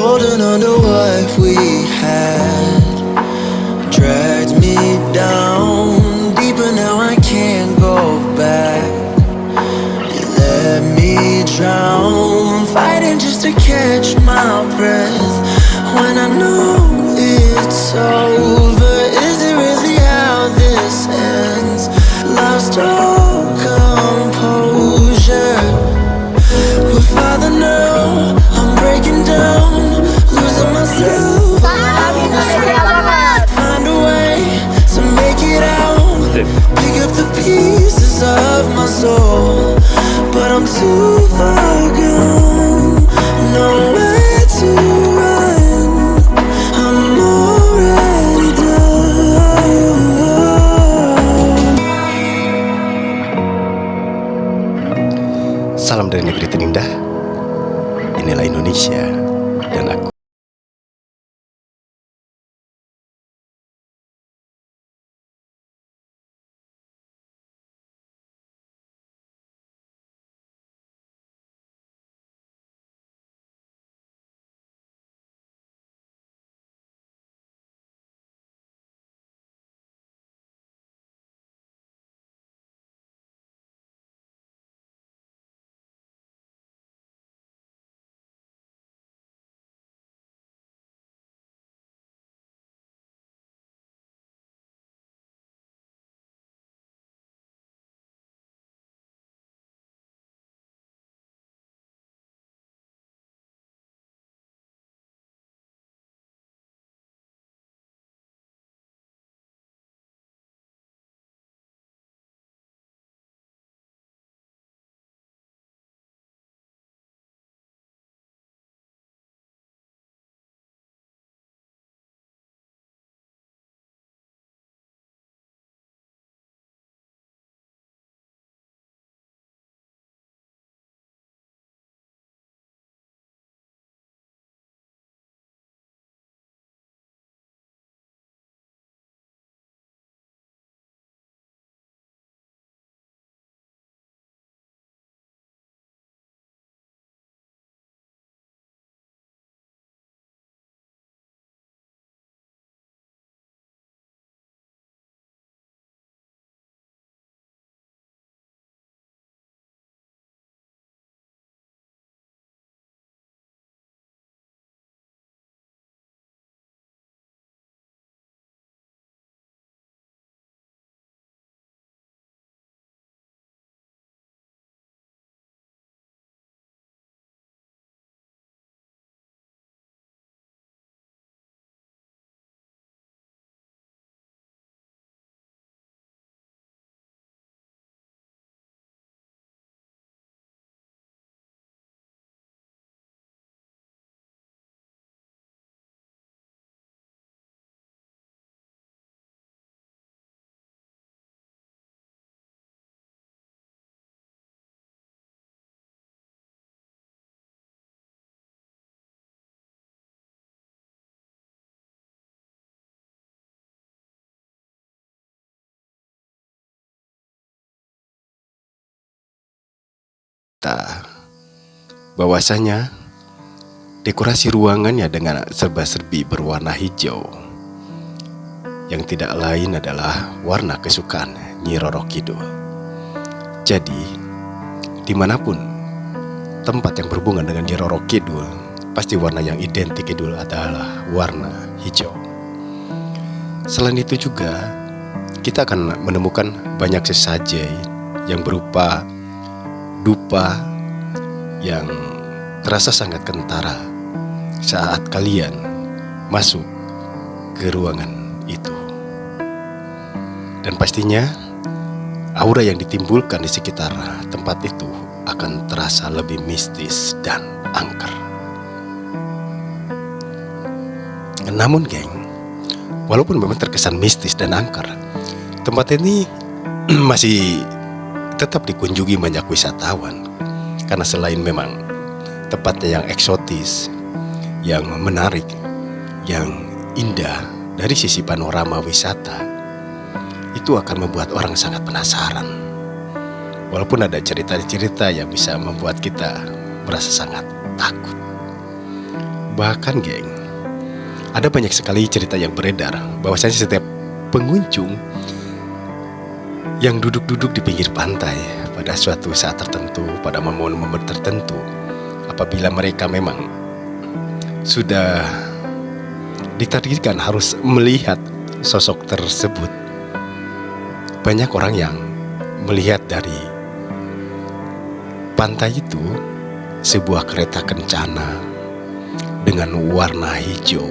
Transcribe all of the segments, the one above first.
holding on to what we had, dragged me down deeper, now I can't go back. You let me drown, fighting just to catch my breath. When I know it's over, is it really how this ends? Lost all composure. With Father now, I'm breaking down, losing myself. Find a way to make it out, pick up the pieces of my soul, but I'm too far gone, nowhere to run. I'm already done. Salam dari negeri terindah. Inilah Indonesia dan aku. Bahwasanya dekorasi ruangannya dengan serba-serbi berwarna hijau, yang tidak lain adalah warna kesukaan Nyi Roro Kidul. Jadi dimanapun tempat yang berhubungan dengan Nyi Roro Kidul, pasti warna yang identik Kidul adalah warna hijau. Selain itu juga kita akan menemukan banyak sesaji yang berupa dupa yang terasa sangat kentara saat kalian masuk ke ruangan itu. Dan pastinya aura yang ditimbulkan di sekitar tempat itu akan terasa lebih mistis dan angker. Namun geng, walaupun memang terkesan mistis dan angker, tempat ini masih tetap dikunjungi banyak wisatawan. Karena selain memang tempatnya yang eksotis, yang menarik, yang indah dari sisi panorama wisata, itu akan membuat orang sangat penasaran. Walaupun ada cerita-cerita yang bisa membuat kita merasa sangat takut. Bahkan geng, ada banyak sekali cerita yang beredar bahwasanya setiap pengunjung yang duduk-duduk di pinggir pantai pada suatu saat tertentu, pada momen-momen tertentu, apabila mereka memang sudah ditakdirkan harus melihat sosok tersebut, banyak orang yang melihat dari pantai itu sebuah kereta kencana dengan warna hijau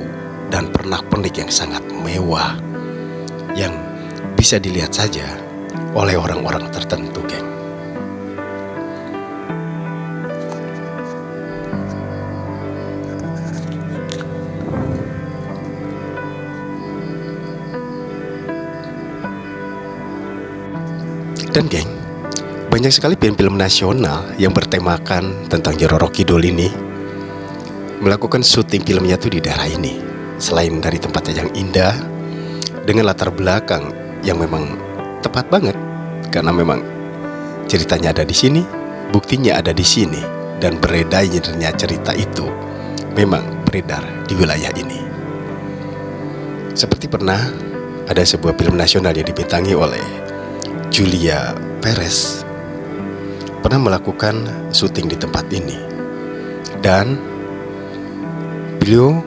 dan pernak-pernik yang sangat mewah yang bisa dilihat saja oleh orang-orang tertentu, geng. Dan geng, banyak sekali film-film nasional yang bertemakan tentang Nyi Roro Kidul ini melakukan syuting filmnya tuh di daerah ini. Selain dari tempatnya yang indah, dengan latar belakang yang memang tepat banget, karena memang ceritanya ada di sini, buktinya ada di sini, dan beredarnya cerita itu memang beredar di wilayah ini. Seperti pernah ada sebuah film nasional yang dibintangi oleh Julia Perez, pernah melakukan syuting di tempat ini, dan beliau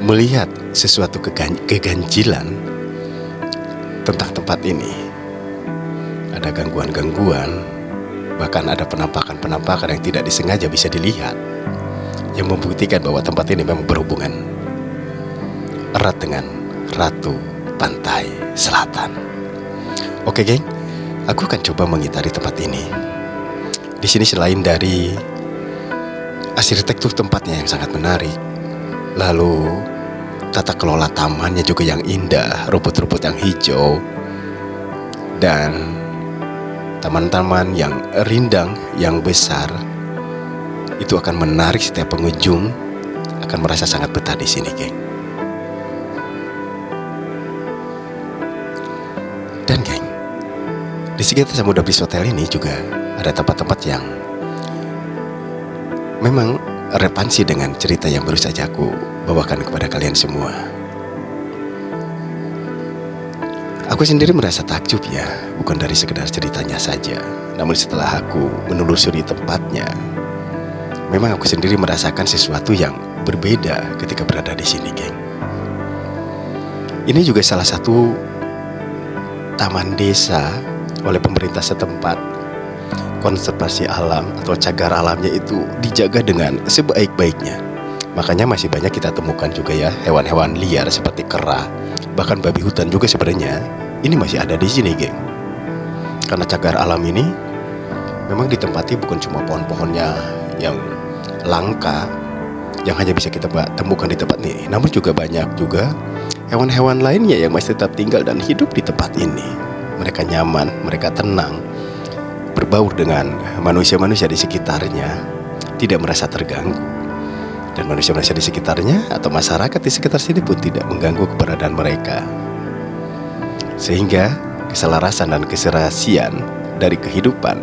melihat sesuatu keganjilan tentang tempat ini. Ada gangguan-gangguan, bahkan ada penampakan-penampakan yang tidak disengaja bisa dilihat, yang membuktikan bahwa tempat ini memang berhubungan erat dengan Ratu Pantai Selatan. Oke geng, aku akan coba mengitari tempat ini. Di sini selain dari arsitektur tempatnya yang sangat menarik, lalu tata kelola tamannya juga yang indah, rumput-rumput yang hijau, dan taman-taman yang rindang yang besar, itu akan menarik setiap pengunjung, akan merasa sangat betah di sini, geng. Dan geng, di sekitar Samudra Beach Hotel ini juga ada tempat-tempat yang memang relevansi dengan cerita yang baru saja aku bawakan kepada kalian semua. Aku sendiri merasa takjub ya, bukan dari sekedar ceritanya saja, namun setelah aku menelusuri tempatnya, memang aku sendiri merasakan sesuatu yang berbeda ketika berada di sini, geng. Ini juga salah satu taman desa oleh pemerintah setempat. Konservasi alam atau cagar alamnya itu dijaga dengan sebaik-baiknya. Makanya masih banyak kita temukan juga ya hewan-hewan liar seperti kera, bahkan babi hutan juga sebenarnya ini masih ada di sini, geng. Karena cagar alam ini memang ditempati bukan cuma pohon-pohonnya yang langka yang hanya bisa kita temukan di tempat ini, namun juga banyak juga hewan-hewan lainnya yang masih tetap tinggal dan hidup di tempat ini. Mereka nyaman, mereka tenang, berbaur dengan manusia-manusia di sekitarnya, tidak merasa terganggu. Dan manusia-manusia di sekitarnya atau masyarakat di sekitar sini pun tidak mengganggu keberadaan mereka. Sehingga keselarasan dan keserasian dari kehidupan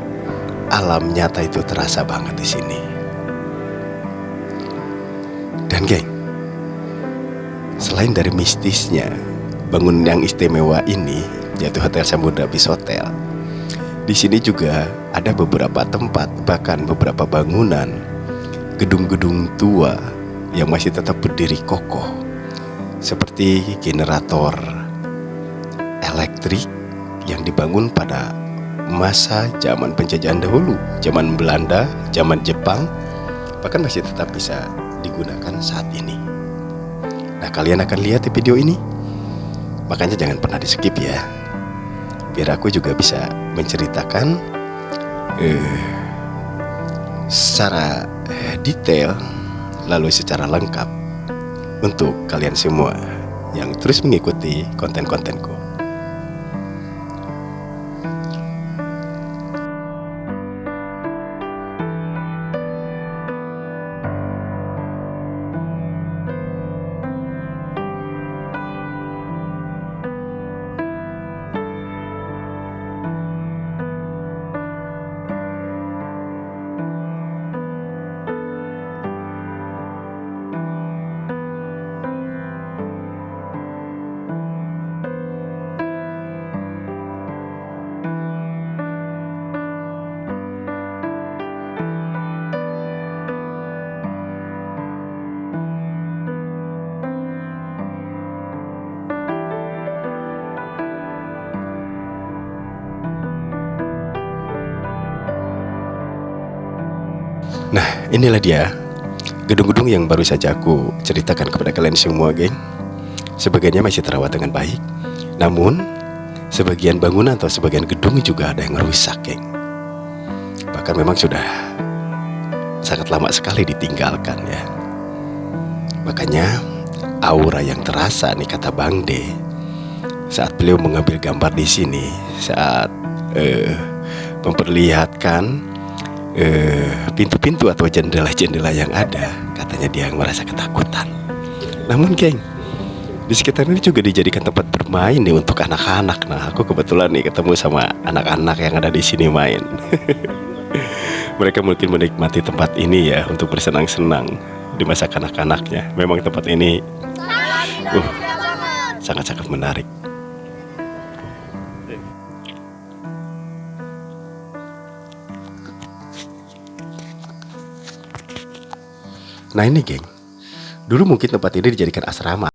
alam nyata itu terasa banget di sini. Dan geng, selain dari mistisnya bangunan yang istimewa ini, yaitu Hotel Samudra Beach Hotel, di sini juga ada beberapa tempat, bahkan beberapa bangunan, gedung-gedung tua yang masih tetap berdiri kokoh, seperti generator elektrik yang dibangun pada masa zaman penjajahan dahulu, zaman Belanda, zaman Jepang, bahkan masih tetap bisa digunakan saat ini. Nah, kalian akan lihat di video ini, makanya jangan pernah di skip ya, biar aku juga bisa menceritakan secara detail lalu secara lengkap untuk kalian semua yang terus mengikuti konten-kontenku. Nah, inilah dia gedung-gedung yang baru saja aku ceritakan kepada kalian semua, geng. Sebagiannya masih terawat dengan baik, namun sebagian bangunan atau sebagian gedung juga ada yang rusak, geng. Bahkan memang sudah sangat lama sekali ditinggalkan ya. Makanya aura yang terasa nih, kata Bang D, saat beliau mengambil gambar di sini, saat memperlihatkan pintu-pintu atau jendela-jendela yang ada, katanya dia merasa ketakutan. Namun geng, di sekitar ini juga dijadikan tempat bermain nih untuk anak-anak. Nah, aku kebetulan nih ketemu sama anak-anak yang ada di sini main. Mereka mungkin menikmati tempat ini ya untuk bersenang-senang di masa kanak-kanaknya. Memang tempat ini sangat-sangat menarik. Nah ini geng, dulu mungkin tempat ini dijadikan asrama